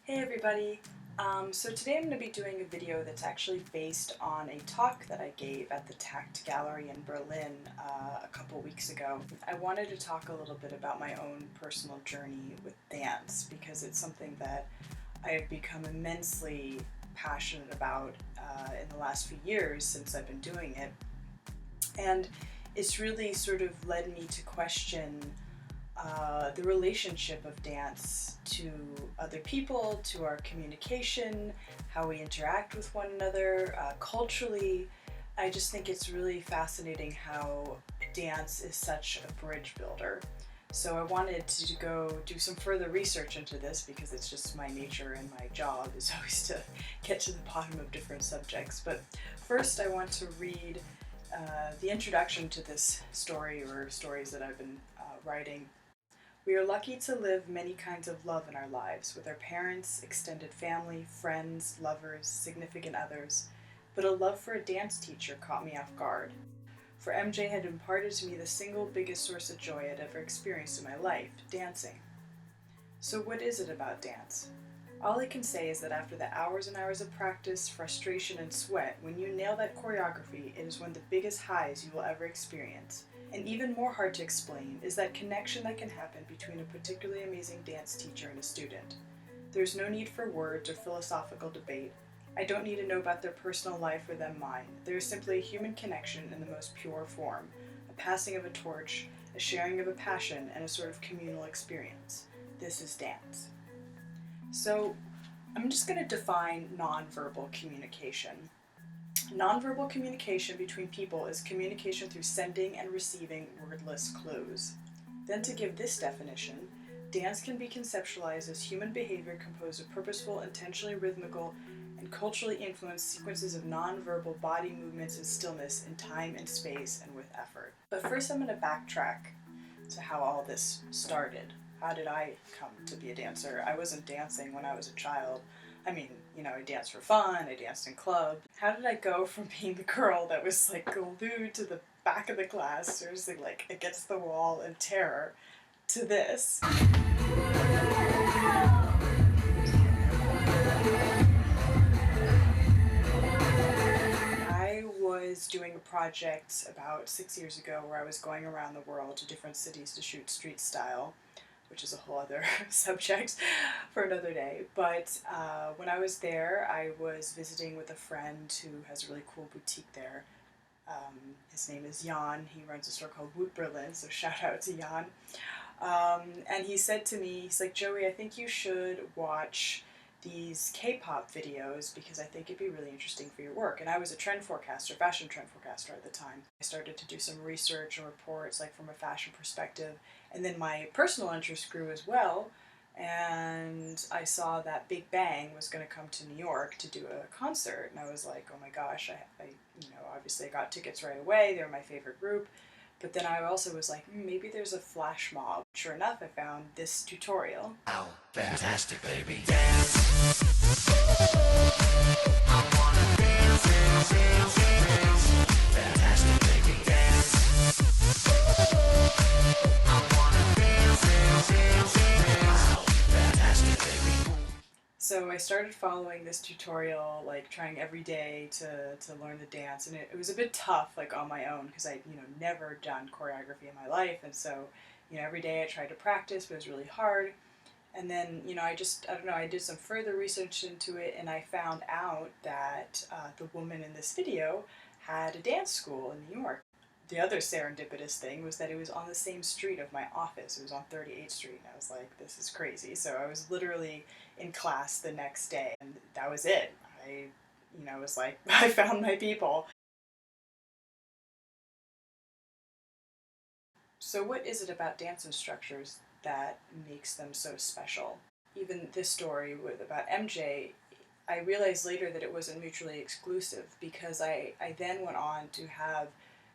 Hey everybody! So today I'm going to be doing a video that's actually based on a talk that I gave at the Tact Gallery in Berlin a couple weeks ago. I wanted to talk a little bit about my own personal journey with dance because it's something that I have become immensely passionate about in the last few years since I've been doing it. And it's really sort of led me to question the relationship of dance to other people, to our communication, how we interact with one another, culturally. I just think it's really fascinating how dance is such a bridge builder. So I wanted to go do some further research into this because it's just my nature and my job is always to get to the bottom of different subjects. But first I want to read the introduction to this story or stories that I've been writing. We are lucky to live many kinds of love in our lives with our parents, extended family, friends, lovers, significant others, but a love for a dance teacher caught me off guard. For MJ had imparted to me the single biggest source of joy I'd ever experienced in my life, dancing. So what is it about dance? All I can say is that after the hours and hours of practice, frustration, and sweat, when you nail that choreography, it is one of the biggest highs you will ever experience. And even more hard to explain is that connection that can happen between a particularly amazing dance teacher and a student. There's no need for words or philosophical debate. I don't need to know about their personal life or them mine. There is simply a human connection in the most pure form, a passing of a torch, a sharing of a passion, and a sort of communal experience. This is dance. So I'm just going to define nonverbal communication. Nonverbal communication between people is communication through sending and receiving wordless clues. Then to give this definition, dance can be conceptualized as human behavior composed of purposeful, intentionally rhythmical, and culturally influenced sequences of nonverbal body movements and stillness in time and space and with effort. But first I'm going to backtrack to how all this started. How did I come to be a dancer? I wasn't dancing when I was a child. I mean, I danced for fun, I danced in clubs. How did I go from being the girl that was like glued to the back of the class, seriously like against the wall in terror, to this? I was doing a project about 6 years ago where I was going around the world to different cities to shoot street style, which is a whole other subject for another day. But when I was there, I was visiting with a friend who has a really cool boutique there. His name is Jan. He runs a store called Woot Berlin, so shout out to Jan. And he said to me, he's like, Joey, I think you should watch these K-pop videos because I think it'd be really interesting for your work. And I was a trend forecaster, fashion trend forecaster at the time. I started to do some research and reports like from a fashion perspective, and then my personal interest grew as well, and I saw that Big Bang was going to come to New York to do a concert, and I was like, oh my gosh, I obviously I got tickets right away, they were my favorite group. But then I also was like, maybe there's a FlashMob. Sure enough, I found this tutorial. Wow, fantastic, baby. So I started following this tutorial, like trying every day to learn the dance, and it was a bit tough, like on my own, because I never done choreography in my life, and so every day I tried to practice, but it was really hard. And then I don't know, I did some further research into it, and I found out that the woman in this video had a dance school in New York. The other serendipitous thing was that it was on the same street of my office. It was on 38th Street, and I was like, this is crazy. So I was literally in class the next day, and that was it. I was like, I found my people. So what is it about dance instructors that makes them so special? Even this story about MJ, I realized later that it wasn't mutually exclusive because I then went on to have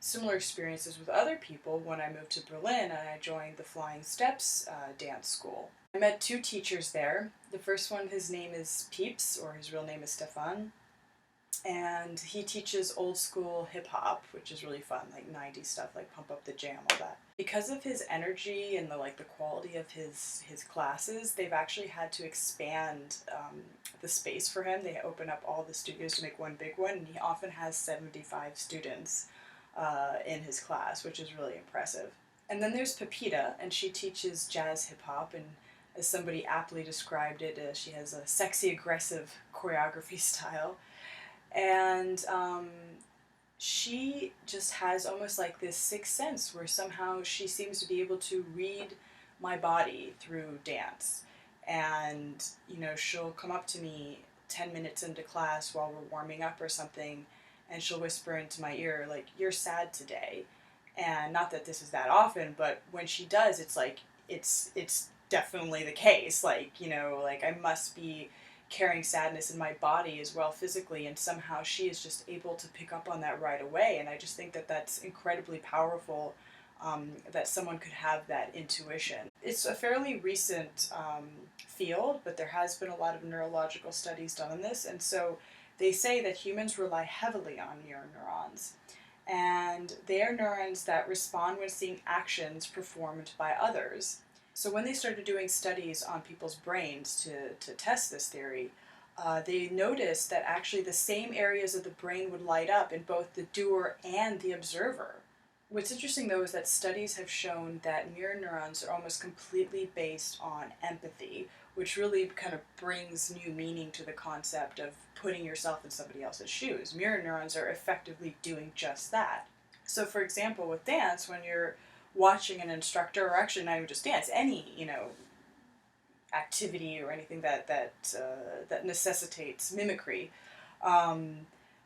similar experiences with other people when I moved to Berlin and I joined the Flying Steps dance school. I met two teachers there. The first one, his name is Peeps, or his real name is Stefan. And he teaches old school hip hop, which is really fun, like 90s stuff, like Pump Up the Jam, all that. Because of his energy and the quality of his classes, they've actually had to expand the space for him. They open up all the studios to make one big one, and he often has 75 students in his class, which is really impressive. And then there's Pepita, and she teaches jazz hip hop, and as somebody aptly described it, she has a sexy, aggressive choreography style. And she just has almost like this sixth sense where somehow she seems to be able to read my body through dance. And, she'll come up to me 10 minutes into class while we're warming up or something, and she'll whisper into my ear, like, "You're sad today." And not that this is that often, but when she does, it's like, it's definitely the case. Like, like I must be carrying sadness in my body as well physically, and somehow she is just able to pick up on that right away. And I just think that that's incredibly powerful, that someone could have that intuition. It's a fairly recent field, but there has been a lot of neurological studies done on this, and so they say that humans rely heavily on mirror neurons. And they are neurons that respond when seeing actions performed by others. So when they started doing studies on people's brains to test this theory, they noticed that actually the same areas of the brain would light up in both the doer and the observer. What's interesting though is that studies have shown that mirror neurons are almost completely based on empathy, which really kind of brings new meaning to the concept of putting yourself in somebody else's shoes. Mirror neurons are effectively doing just that. So for example, with dance, when you're watching an instructor, or actually not even just dance, any activity or anything that necessitates mimicry,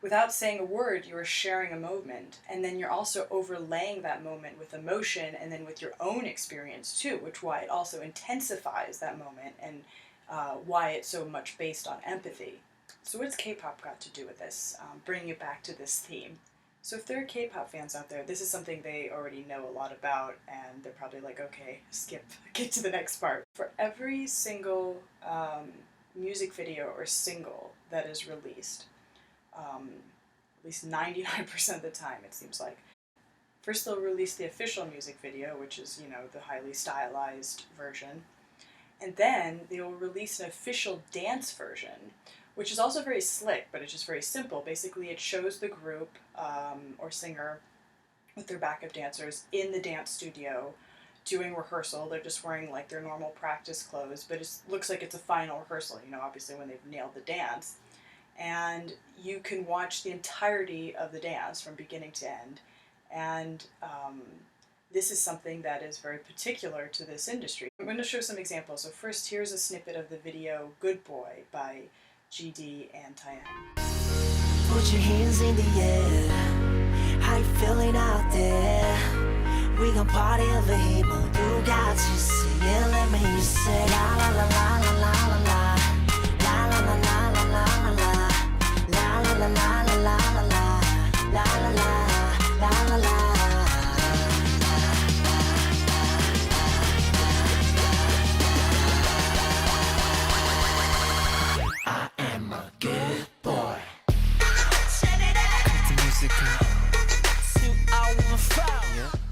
without saying a word, you are sharing a moment, and then you're also overlaying that moment with emotion and then with your own experience too, which why it also intensifies that moment, and why it's so much based on empathy. So what's K-pop got to do with this? Bringing it back to this theme. So if there are K-pop fans out there, this is something they already know a lot about, and they're probably like, okay, skip, get to the next part. For every single music video or single that is released, at least 99% of the time, it seems like, first they'll release the official music video, which is, the highly stylized version, and then they will release an official dance version, which is also very slick, but it's just very simple. Basically, it shows the group or singer with their backup dancers in the dance studio doing rehearsal. They're just wearing like their normal practice clothes, but it looks like it's a final rehearsal, obviously when they've nailed the dance. And you can watch the entirety of the dance from beginning to end. And this is something that is very particular to this industry. I'm going to show some examples. So first, here's a snippet of the video Good Boy by GD and Tyann. Put your hands in the air. How you feeling out there? We gon' party over here, but you got to see it. Let me hear you say la la la la la la la la. La la la la la la la la. La la la la la la la la. La la la la la la. I am a good boy.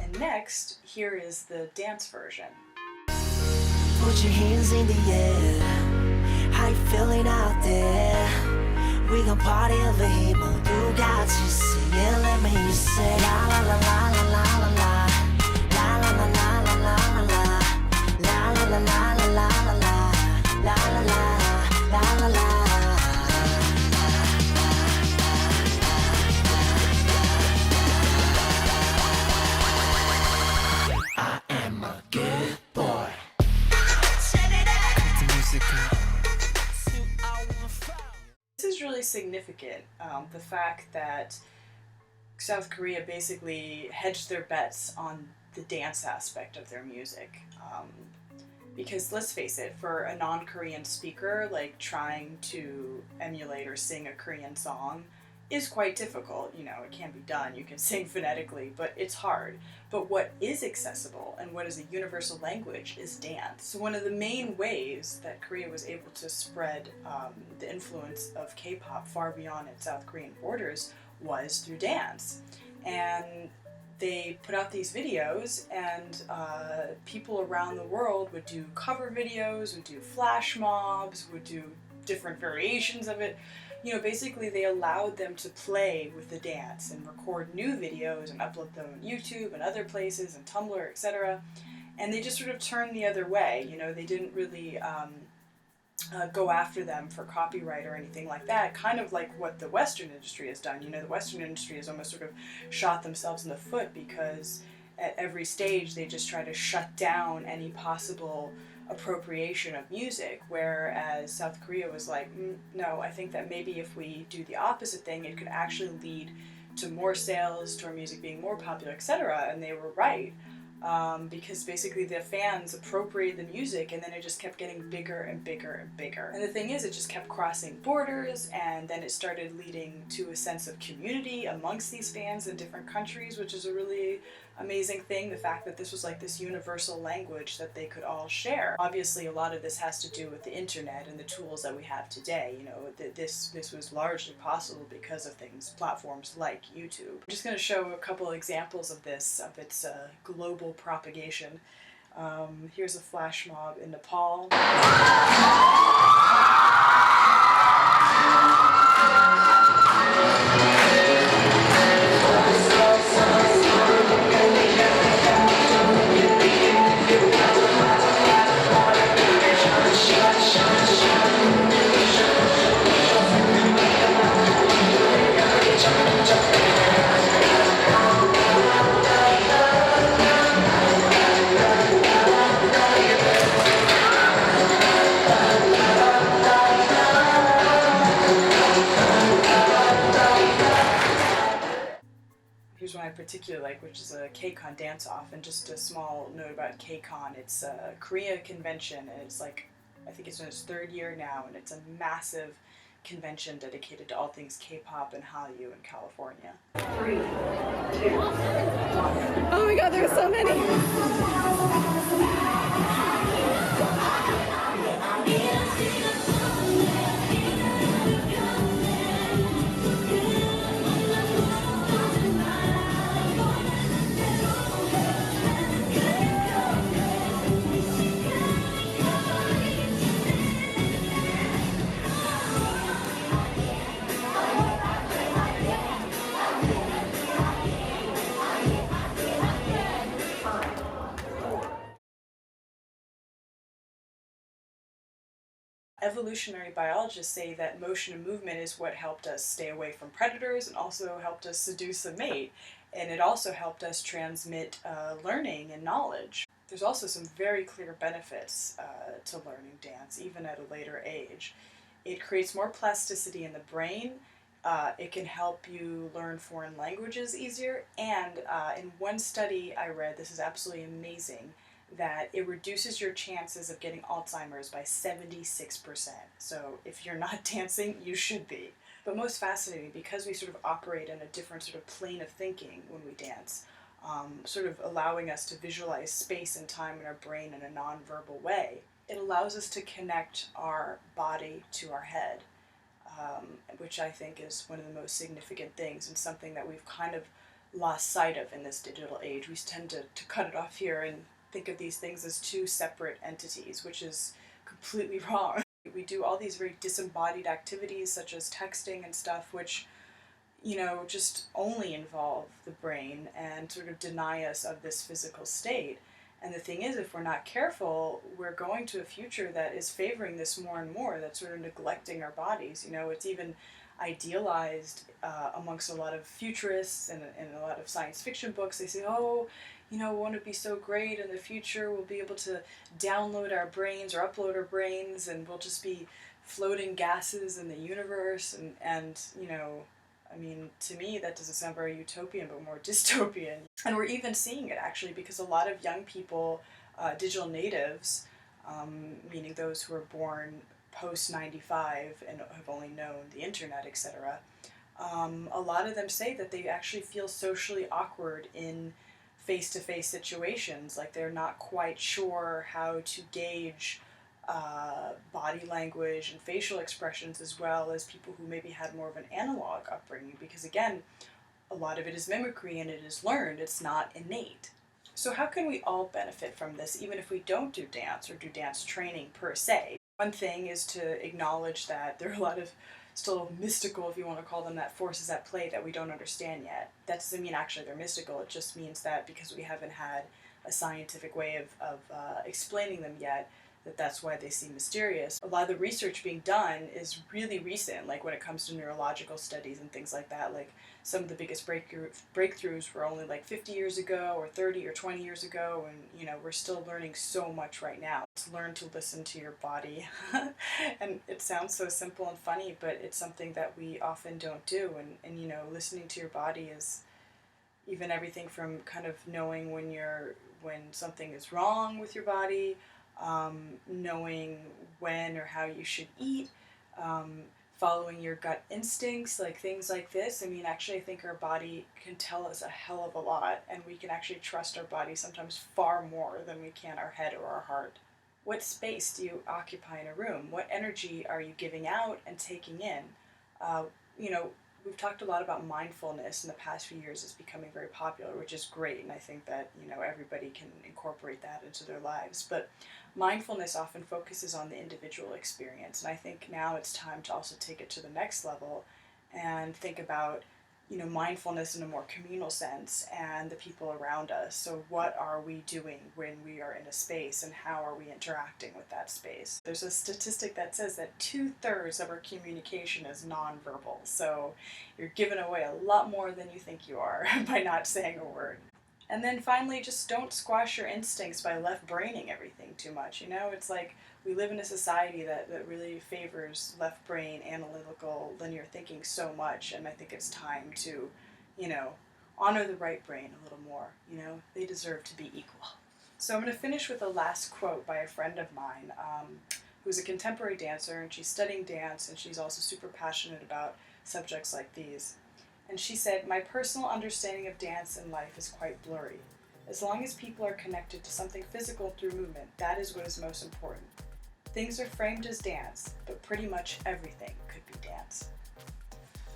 And next, here is the dance version. Put your hands in the air. How you feeling out there? We gon' party over here, but you got to see it. Let me hear you say la la la la la la la la. La la la la la la la la. La la la la la la la la. La la la la la la. I am a good boy. This is really significant, the fact that South Korea basically hedged their bets on the dance aspect of their music. Because let's face it, for a non-Korean speaker, like trying to emulate or sing a Korean song is quite difficult. You know, it can be done. You can sing phonetically, but it's hard. But what is accessible and what is a universal language is dance. So one of the main ways that Korea was able to spread the influence of K-pop far beyond its South Korean borders was through dance. And they put out these videos, and people around the world would do cover videos, would do flash mobs, would do different variations of it. You know, basically they allowed them to play with the dance and record new videos and upload them on YouTube and other places and Tumblr, etc. And they just sort of turned the other way. You know, they didn't really go after them for copyright or anything like that, kind of like what the Western industry has done. You know, the Western industry has almost sort of shot themselves in the foot because at every stage they just try to shut down any possible appropriation of music, whereas South Korea was like, no, I think that maybe if we do the opposite thing, it could actually lead to more sales, to our music being more popular, etc. And they were right. Because basically the fans appropriated the music, and then it just kept getting bigger and bigger and bigger. And the thing is, it just kept crossing borders, and then it started leading to a sense of community amongst these fans in different countries, which is a really amazing thing, the fact that this was like this universal language that they could all share. Obviously, a lot of this has to do with the internet and the tools that we have today. You know, this was largely possible because of platforms like YouTube. I'm just going to show a couple examples of this, of its global propagation. Here's a flash mob in Nepal. Here's one I particularly like, which is a K-Con dance-off. And just a small note about K-Con, it's a Korea convention, and it's like, I think it's in its third year now, and it's a massive convention dedicated to all things K-pop and Hallyu in California. 3, 2, 1. Oh my god, there's so many! Evolutionary biologists say that motion and movement is what helped us stay away from predators and also helped us seduce a mate. And it also helped us transmit learning and knowledge. There's also some very clear benefits to learning dance, even at a later age. It creates more plasticity in the brain. It can help you learn foreign languages easier. And in one study I read, this is absolutely amazing, that it reduces your chances of getting Alzheimer's by 76%. So if you're not dancing, you should be. But most fascinating, because we sort of operate in a different sort of plane of thinking when we dance, sort of allowing us to visualize space and time in our brain in a non-verbal way, it allows us to connect our body to our head, which I think is one of the most significant things and something that we've kind of lost sight of in this digital age. We tend to cut it off here and think of these things as two separate entities, which is completely wrong. We do all these very disembodied activities such as texting and stuff, which, you know, just only involve the brain and sort of deny us of this physical state. And the thing is, if we're not careful, we're going to a future that is favoring this more and more, that's sort of neglecting our bodies. You know, it's even idealized amongst a lot of futurists and a lot of science fiction books. They say, oh, you know, won't it be so great in the future? We'll be able to download our brains or upload our brains, and we'll just be floating gases in the universe. And you know, I mean, to me, that doesn't sound very utopian, but more dystopian. And we're even seeing it, actually, because a lot of young people, digital natives, meaning those who are born post-95 and have only known the internet, etc., A lot of them say that they actually feel socially awkward in face-to-face situations, like they're not quite sure how to gauge body language and facial expressions as well as people who maybe had more of an analog upbringing, because again, a lot of it is mimicry and it is learned, it's not innate. So how can we all benefit from this, even if we don't do dance or do dance training per se? One thing is to acknowledge that there are a lot of still mystical, if you want to call them that, forces at play that we don't understand yet. That doesn't mean actually they're mystical, it just means that because we haven't had a scientific way of explaining them yet, that's why they seem mysterious. A lot of the research being done is really recent, like when it comes to neurological studies and things like that. Like some of the biggest breakthroughs were only like 50 years ago or 30 or 20 years ago, and you know, we're still learning so much right now. To learn to listen to your body. And it sounds so simple and funny, but it's something that we often don't do. And you know, listening to your body is even everything from kind of knowing when something is wrong with your body, knowing when or how you should eat, following your gut instincts, like things like this. I mean, actually, I think our body can tell us a hell of a lot, and we can actually trust our body sometimes far more than we can our head or our heart. What space do you occupy in a room? What energy are you giving out and taking in? You know, we've talked a lot about mindfulness in the past few years. It's becoming very popular, which is great, and I think that, you know, everybody can incorporate that into their lives. But mindfulness often focuses on the individual experience, and I think now it's time to also take it to the next level and think about, you know, mindfulness in a more communal sense and the people around us. So what are we doing when we are in a space, and how are we interacting with that space? There's a statistic that says that 2/3 of our communication is nonverbal. So you're giving away a lot more than you think you are by not saying a word. And then finally, just don't squash your instincts by left braining everything too much. You know, it's like we live in a society that really favors left brain, analytical, linear thinking so much, and I think it's time to, you know, honor the right brain a little more. You know, they deserve to be equal. So I'm going to finish with a last quote by a friend of mine who's a contemporary dancer, and she's studying dance, and she's also super passionate about subjects like these. And she said, "My personal understanding of dance and life is quite blurry. As long as people are connected to something physical through movement, that is what is most important. Things are framed as dance, but pretty much everything could be dance."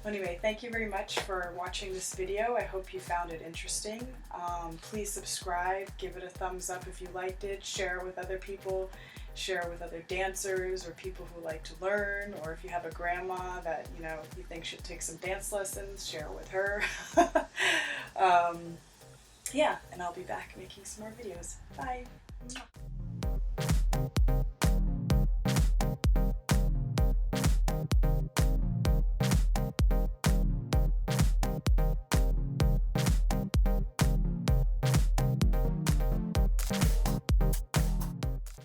Anyway, thank you very much for watching this video. I hope you found it interesting. Please subscribe, give it a thumbs up if you liked it, share it with other people, share it with other dancers or people who like to learn, or if you have a grandma that, you know, you think should take some dance lessons, share it with her. Yeah, and I'll be back making some more videos. Bye!